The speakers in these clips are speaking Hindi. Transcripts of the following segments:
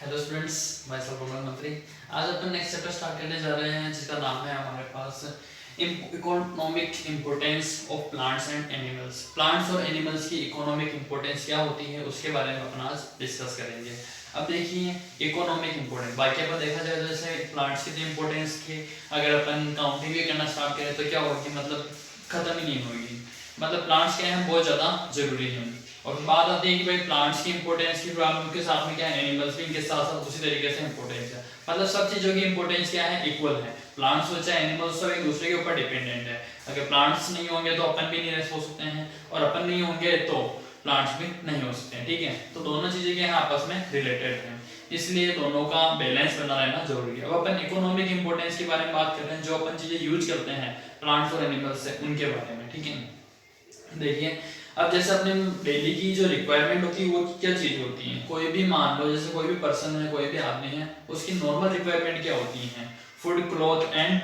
हेलो स्टूडेंट्स, मैं सौरभ मंत्री। आज अपन नेक्स्ट चैप्टर स्टार्ट करने जा रहे हैं जिसका नाम है हमारे पास economic importance of plants and animals. Plants और एनिमल्स की इकोनॉमिक इम्पोर्टेंस क्या होती है उसके बारे में अपन आज डिस्कस करेंगे। अब देखिए इकोनॉमिक इम्पोर्टेंस, बाकी अपन देखा जाए जैसे प्लांट्स की इम्पोर्टेंस की अगर अपन काउंटिंग भी करना स्टार्ट करें तो क्या होगी, मतलब खत्म ही नहीं होगी। मतलब प्लांट्स क्या है, बहुत ज़्यादा जरूरी है। और बात आती है कि भाई प्लांट्स की इंपॉर्टेंस की प्रॉब्लम के साथ में क्या है, एनिमल्स भी इनके साथ साथ उसी तरीके से इंपॉर्टेंस है। मतलब सब चीज़ों की इंपॉर्टेंस क्या है, इक्वल है। प्लांट्स हो चाहे एनिमल्स सब एक दूसरे के ऊपर डिपेंडेंट है। अगर प्लांट्स नहीं होंगे तो अपन भी नहीं रह सकते हैं, और अपन नहीं होंगे तो प्लांट्स भी नहीं हो सकते हैं। ठीक है, तो दोनों चीज़ें क्या है, आपस में रिलेटेड हैं, इसलिए दोनों का बैलेंस बना रहना जरूरी है। अब अपन इकोनॉमिक इंपॉर्टेंस के बारे में बात कर रहे हैं, जो अपन चीज़ें यूज करते हैं प्लांट्स और एनिमल्स से उनके बारे में। ठीक है, देखिए अब जैसे अपने डेली की जो रिक्वायरमेंट होती है वो क्या चीज होती है, कोई भी मान लो जैसे कोई भी पर्सन है, कोई भी आदमी है, उसकी नॉर्मल रिक्वायरमेंट क्या होती है, फूड, क्लॉथ एंड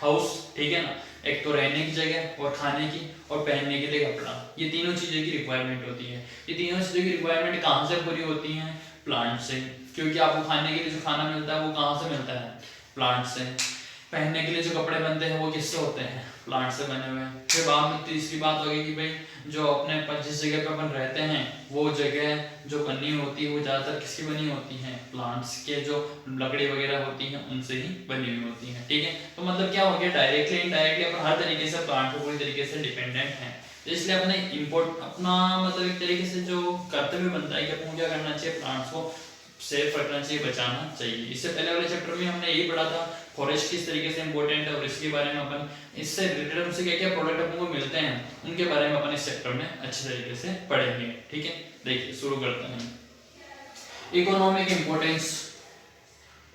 हाउस। ठीक है ना, एक तो रहने की जगह और खाने की और पहनने के लिए कपड़ा, ये तीनों चीज़ों की रिक्वायरमेंट होती है। ये तीनों चीज़ों की रिक्वायरमेंट कहाँ से पूरी होती है, प्लांट से, क्योंकि आपको खाने के लिए जो खाना मिलता है वो कहाँ से मिलता है, प्लांट से। पहनने के लिए जो कपड़े बनते हैं वो किससे होते हैं, प्लांट से बने हुए हैं। फिर बाद में तीसरी बात होगी कि भाई जो अपने जिस जगह पे अपन रहते हैं वो जगह जो बनी होती है वो ज़्यादातर किसकी बनी होती है, प्लांट्स के जो लकड़ी वगैरह होती है उनसे ही बनी हुई होती है। ठीक है, तो मतलब क्या हो गया, डायरेक्टली इनडायरेक्टली अपन हर तरीके से प्लांट को पूरी तरीके से डिपेंडेंट है। तो इसलिए अपने इम्पोर्ट अपना मतलब एक तरीके से जो कर्तव्य बनता है कि अपन क्या करना चाहिए, प्लांट्स को सेफ रखना चाहिए, बचाना चाहिए। इससे पहले वाले चैप्टर में हमने यही पढ़ा था फॉरेस्ट किस तरीके से इंपॉर्टेंट है, और इसके बारे में अपन इससे रिलेटेड हमसे क्या क्या प्रोडक्ट अपन को मिलते हैं उनके बारे में अपन इस चैप्टर में अच्छे तरीके से पढ़ेंगे। ठीक है, देखिए शुरू करते हैं। Economic importance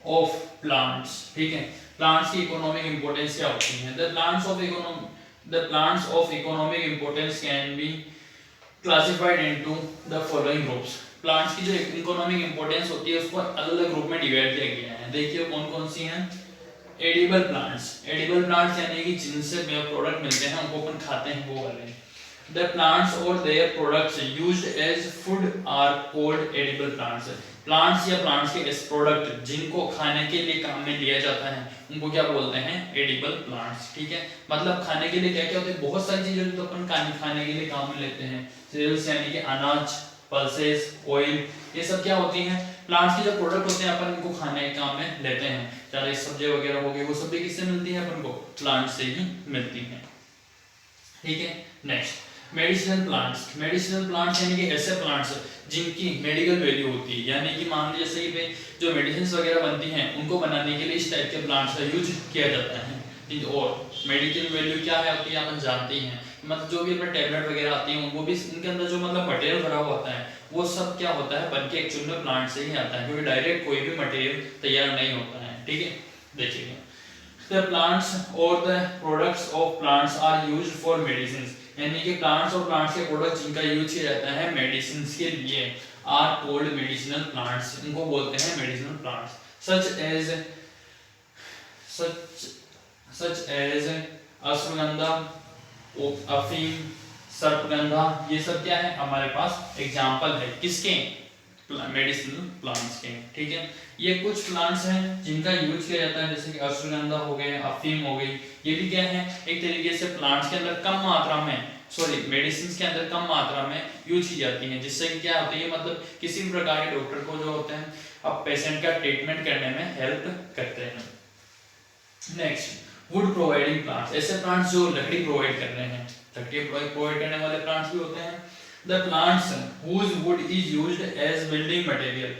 of plants. ठीक है, प्लांट्स की इकोनॉमिक इंपॉर्टेंस क्या होती है। The plants of economic importance can be classified into the following groups. Plants की जो इकोनॉमिक इंपॉर्टेंस होती है उसको अलग अलग ग्रुप में डिवाइड किया गया है। देखिए कौन कौन सी हैं। एडिबल प्लांट्स, एडिबल प्लांट्स यानी कि जिनसे प्रोडक्ट मिलते हैं उनको अपन खाते हैं वो वाले। द प्लांट्स और their products used as food are called edible plants. Plants या प्लांट्स के इस प्रोडक्ट जिनको खाने के लिए काम में लिया जाता है उनको क्या बोलते हैं, एडिबल प्लांट्स। ठीक है, मतलब खाने के लिए क्या क्या होते हैं, बहुत सारी चीजें तो अपन खाने के लिए काम में लेते हैं। सीरियल्स यानी कि अनाज, पल्सेस, ऑयल, ये सब क्या होती हैं, प्लांट्स के जो प्रोडक्ट होते हैं अपन इनको खाने के काम में लेते हैं। चाहे सब्जी वगैरह हो गई, वो सब्जी किससे मिलती है, अपन को प्लांट से ही मिलती है। ठीक है, next medicinal plants. Medicinal plants यानी कि ऐसे प्लांट्स जिनकी मेडिकल वैल्यू होती है, यानी कि मान लीजिए जैसे कि जो मेडिसिन वगैरह बनती हैं उनको बनाने के लिए इस टाइप के प्लांट्स का यूज किया जाता है। और मेडिकल वैल्यू क्या है आपकी अपन जानते हैं, मतलब जो भी अपने टैबलेट वगैरह आती हैं वो भी उनके अंदर जो मतलब मटेरियल भरा हुआ होता है वो सब क्या होता है, बन के एक्चुअल में प्लांट से ही आता है, क्योंकि डायरेक्ट कोई भी मटेरियल तैयार नहीं होता है। ठीक है, देखिए The plants or the products of plants are used for medicines, यानी कि प्लांट्स और प्लांट्स के प्रोडक्ट जिनका यूज किया जाता है मेडिसिन के लिए आर कॉल्ड मेडिसिनल प्लांट्स, इनको बोलते हैं medicinal plants. Such as ashwagandha, अफीम, सर्पगंधा, ये सब क्या है हमारे पास एग्जाम्पल है किसके, मेडिसिनल प्लांट्स के। ठीक है, ये कुछ प्लांट्स हैं जिनका यूज किया जाता है, जैसे कि अश्वगंधा हो गए, अफीम हो गई, ये भी क्या है एक तरीके से प्लांट्स के अंदर कम मात्रा में, सॉरी मेडिसिन के अंदर कम मात्रा में यूज की जाती है, जिससे कि क्या होती है, मतलब किसी भी प्रकार के डॉक्टर को जो होते हैं अब पेशेंट का ट्रीटमेंट करने में हेल्प करते हैं। नेक्स्ट वुड प्रोवाइडिंग प्लांट्स, ऐसे प्लांट्स जो लकड़ी प्रोवाइड कर रहे हैं, लकड़ी प्रोवाइड करने वाले प्लांट्स भी होते हैं। The plants whose wood is used as building material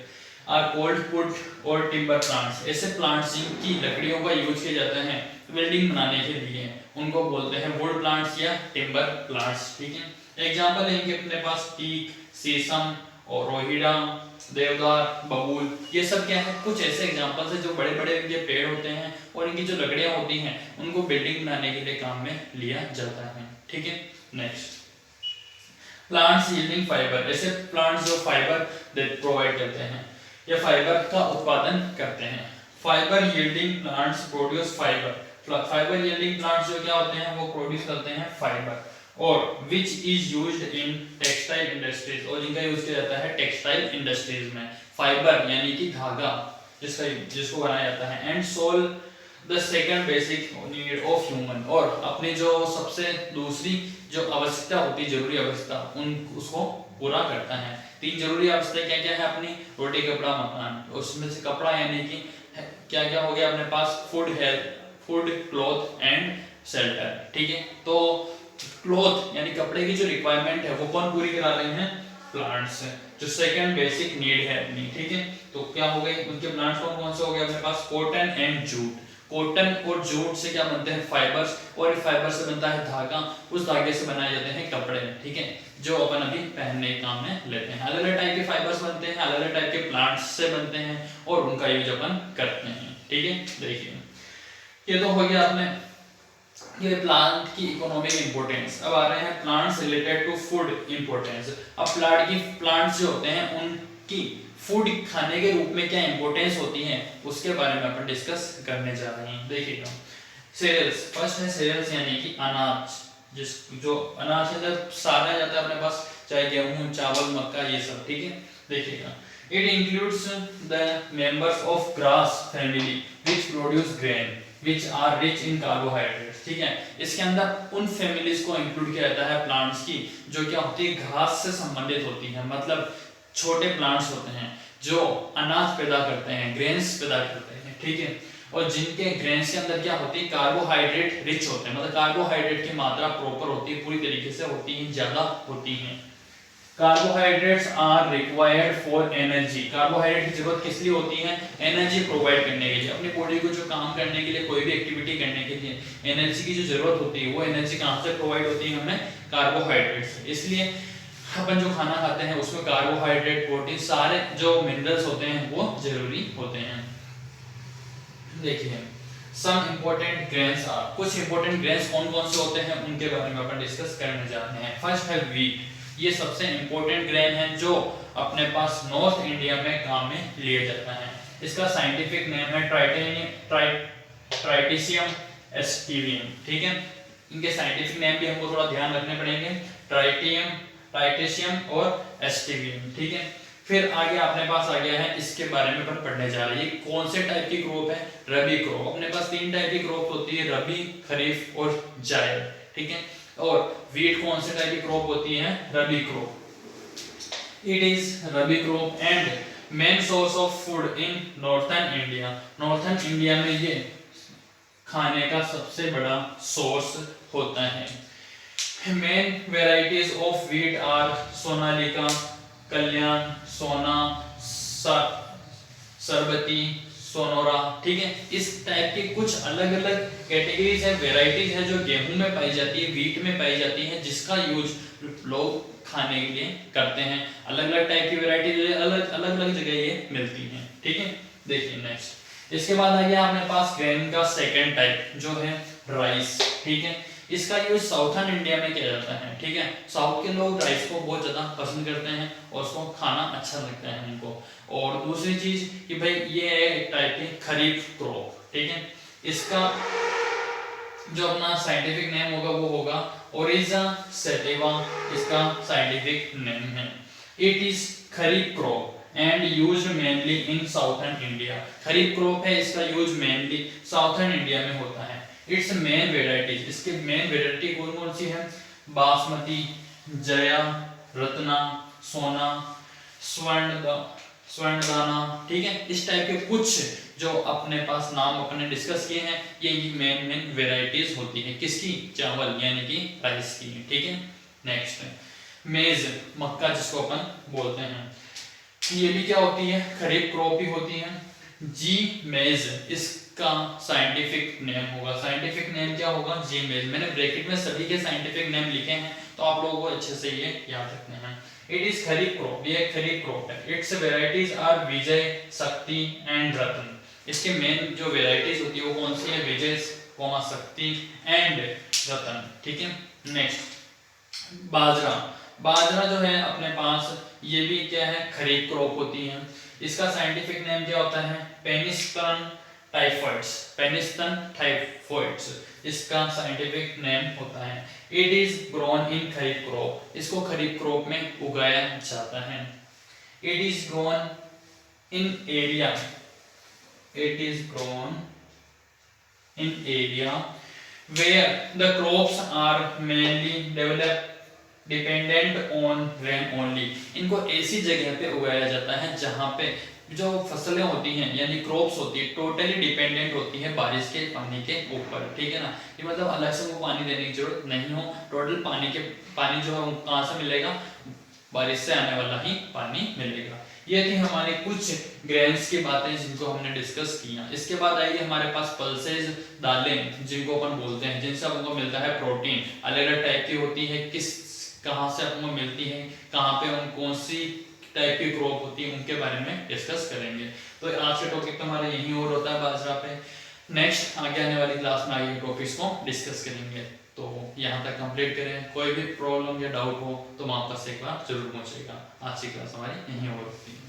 are called wood or timber plants. ऐसे प्लांट्स जिनकी लकड़ियों का यूज किया जाता है बिल्डिंग बनाने के लिए उनको बोलते हैं वुड प्लांट्स या टिम्बर प्लांट्स। ठीक है, एग्जांपल लेंगे अपने पास टीक, शीशम और रोहिड़ा, देवदार, बबूल, ये सब क्या है कुछ ऐसे एग्जांपल्स हैं जो बड़े बड़े इनके पेड़ होते हैं और इनकी जो लकड़ियां होती हैं उनको बिल्डिंग बनाने के लिए काम में लिया जाता है। ठीक है, नेक्स्ट प्लांट्स यील्डिंग फाइबर, ऐसे प्लांट्स जो फाइबर प्रोवाइड करते हैं या फाइबर का उत्पादन करते हैं। Fibre yielding plants produce fibre, fibre yielding plants जो क्या होते हैं वो प्रोड्यूस करते हैं फाइबर। और which is used in textile industries, और जिनका यूज किया जाता है टेक्सटाइल इंडस्ट्रीज में। फाइबर यानी कि धागा जिसको बनाया जाता है। And so the second basic need of human, और अपनी जो सबसे दूसरी जो आवश्यकता होती है, जरूरी आवश्यकता, उसको पूरा करता है। तीन जरूरी आवश्यकता क्या क्या है अपनी? रोटी कपड़ा मकान। उसमें से कपड़ा यानी कि क्या क्या हो गया अपने पास? Food, health, food, cloth and shelter. ठीक है, तो क्लॉथ यानी कपड़े की जो रिक्वायरमेंट है वो कौन पूरी करा रहे हैं? प्लांट्स। जो सेकंड बेसिक नीड है अपनी, ठीक है, तो क्या हो गए उनके प्लांट्स कौन कौन से हो गए अपने पास? Cotton and jute. कॉटन और जूट से क्या बनते हैं? फाइबर्स, और फाइबर से बनता है धागा। उस धागे से बनाए जाते हैं कपड़े, ठीक है, जो अपन अभी पहनने के काम में लेते हैं। अलग अलग टाइप के फाइबर्स बनते हैं, अलग अलग टाइप के प्लांट्स से बनते हैं, और उनका यूज अपन करते हैं। ठीक है, देखिए ये तो हो गया आपने ये प्लांट की इकोनॉमिक इंपोर्टेंस। अब आ रहे हैं plants related to food importance. अब प्लांट्स जो होते हैं उनकी फूड खाने के रूप में क्या इंपोर्टेंस होती है, उसके बारे में अपन डिस्कस करने जा रहे हैं। देखिएगा, सेरेल्स, फर्स्ट है सेरेल्स यानी कि अनाज। जो अनाज के अंदर सारा जाता है अपने पास, चाहे गेहूं, चावल, मक्का, ये सब। ठीक है, देखिएगा, it includes the members of grass family which produce grain which are rich in carbohydrates। ठीक है, इसके अंदर उन फैमिलीज को इंक्लूड किया जाता है प्लांट्स की जो क्या होती है? घास से संबंधित होती है। मतलब छोटे प्लांट्स होते हैं जो अनाज पैदा करते हैं, ग्रेन्स पैदा करते हैं। ठीक है, और जिनके ग्रेन्स के अंदर क्या होती है? कार्बोहाइड्रेट रिच होते हैं। मतलब कार्बोहाइड्रेट की मात्रा प्रॉपर होती है, पूरी तरीके से होती है, ज्यादा होती है। Carbohydrates are required for energy. Carbohydrate की जरूरत किस लिए होती है? एनर्जी प्रोवाइड करने के लिए। अपनी बॉडी को जो काम करने के लिए, कोई भी एक्टिविटी करने के लिए एनर्जी की जो जरूरत होती है, वो एनर्जी कहाँ से प्रोवाइड होती है? हमें कार्बोहाइड्रेट से। इसलिए अपन जो खाना खाते हैं उसमें कार्बोहाइड्रेट, प्रोटीन, सारे जो मिनरल्स होते हैं वो जरूरी होते हैं। देखिए, सम इंपॉर्टेंट ग्रेन्स आर, कुछ इंपॉर्टेंट ग्रेन्स कौन कौन से होते हैं उनके बारे में अपन डिस्कस करने जा रहे हैं। फर्स्ट है व्हीट। ये सबसे इंपॉर्टेंट ग्रेन है जो अपने पास नॉर्थ इंडिया में काम में लिया जाता है। इसका साइंटिफिक नेम है ट्राइटिसियम एस्टिवियम। ठीक है, इनके साइंटिफिक नेम भी हमको थोड़ा ध्यान रखने पड़ेंगे, ट्राइटिसियम और एस्टिवियम। ठीक है, फिर आगे अपने पास आ गया है, इसके बारे में अपन पढ़ने जा रहे हैं। ये कौन से टाइप की क्रॉप है? रबी क्रॉप। अपने पास तीन टाइप की क्रॉप होती है, रबी, खरीफ और जायद। ठीक है, और व्हीट कौन से टाइप की क्रॉप होती है? Rabi crop. It is rabi crop and main source of food in northern India. Northern India में ये खाने का सबसे बड़ा सोर्स होता है। Main varieties of wheat are Sonalika, Kalyan, Sona, Sarbati, Sonora. ठीक है, इस टाइप की कुछ अलग अलग कैटेगरीज है, वेराइटीज है जो गेहूं में पाई जाती है, व्हीट में पाई जाती है, जिसका यूज लोग खाने के लिए करते हैं। अलग अलग टाइप की वेराइटीज अलग अलग जगह ये मिलती हैं। ठीक है, देखिए नेक्स्ट, इसके बाद आ गया अपने पास ग्रेन का सेकंड टाइप जो है राइस। ठीक है, इसका यूज साउथर्न इंडिया में किया जाता है। ठीक है, साउथ के लोग राइस को बहुत ज्यादा पसंद करते हैं और उसको खाना अच्छा लगता है उनको। और दूसरी चीज कि भाई ये है एक टाइप की खरीफ क्रॉप। ठीक है, इसका जो अपना साइंटिफिक नेम होगा वो होगा ओरिजा सेटिवा, इसका साइंटिफिक नेम है। It is kharif crop and used mainly in southern India. Kharif crop है, इसका यूज मेनली साउथर्न इंडिया में होता है। इट्स मेन वेराइटीज, इसके मेन वेराइटी कौन कौन सी है? बासमती, जया, रत्ना, सोना, स्वर्णदाना। ठीक है, इस टाइप के कुछ जो अपने पास नाम अपने डिस्कस किए हैं, ये मेन वेराइटीज होती है किसकी? चावल यानी कि राइस की। ठीक है, नेक्स्ट मेज, मक्का जिसको अपन बोलते हैं, ये भी क्या होती है? खरीफ क्रॉप ही होती है। जी मेज इसका साइंटिफिक नेम होगा। साइंटिफिक नेम क्या होगा? जी मेज। मैंने ब्रैकेट में सभी के साइंटिफिक नेम लिखे हैं तो आप लोगों को अच्छे से ये याद रखने हैं। इट इज खरीफ क्रॉप, ये खरीफ क्रॉप है। इट्स वेराइटीज आर विजय, शक्ति एंड रत्न। इसके मेन जो वेराइटीज होती है वो कौन सी है? विजय, शक्ति एंड रत्न। ठीक है, नेक्स्ट बाजरा। बाजरा जो है अपने पास ये भी क्या है? खरीफ क्रॉप होती है। इसका साइंटिफिक नेम क्या होता है? पेनिस्टर्न टाइफॉइड्स, पेनिस्टन टाइफॉइड्स इसका साइंटिफिक नेम होता है। It is grown in kharif crop, इसको खरीफ क्रॉप में उगाया जाता है। It is grown in area, it is grown in area where the crops are mainly developed dependent on rain only. इनको ऐसी जगह पे उगाया जाता है जहाँ पे जो फसलें होती हैं यानी क्रॉप्स होती है टोटली डिपेंडेंट होती है बारिश के पानी के ऊपर, ठीक है ना। ये मतलब अलग से उनको पानी देने की जरूरत नहीं हो, टोटल पानी जो है कहाँ से मिलेगा, बारिश से आने वाला ही पानी मिलेगा। ये थी हमारी कुछ ग्रेन्स की बातें जिनको हमने डिस्कस किया। इसके बाद आएगी हमारे पास पल्सेज, दालें जिनको अपन बोलते हैं, जिनसे हमको मिलता है प्रोटीन। अलग अलग टाइप की होती है, किस कहाँ से हमको मिलती है, कहाँ पे उन कौन सी टाइप की क्रॉप होती है, उनके बारे में डिस्कस करेंगे। तो आज का टॉपिक तो हमारा यही और होता है बाजरा पे। नेक्स्ट आगे आने वाली क्लास में आगे टॉपिक्स को डिस्कस करेंगे। तो यहाँ तक कंप्लीट करें, कोई भी प्रॉब्लम या डाउट हो तो वापस एक बार जरूर पूछेगा। आज की क्लास हमारी यहीं और होती है।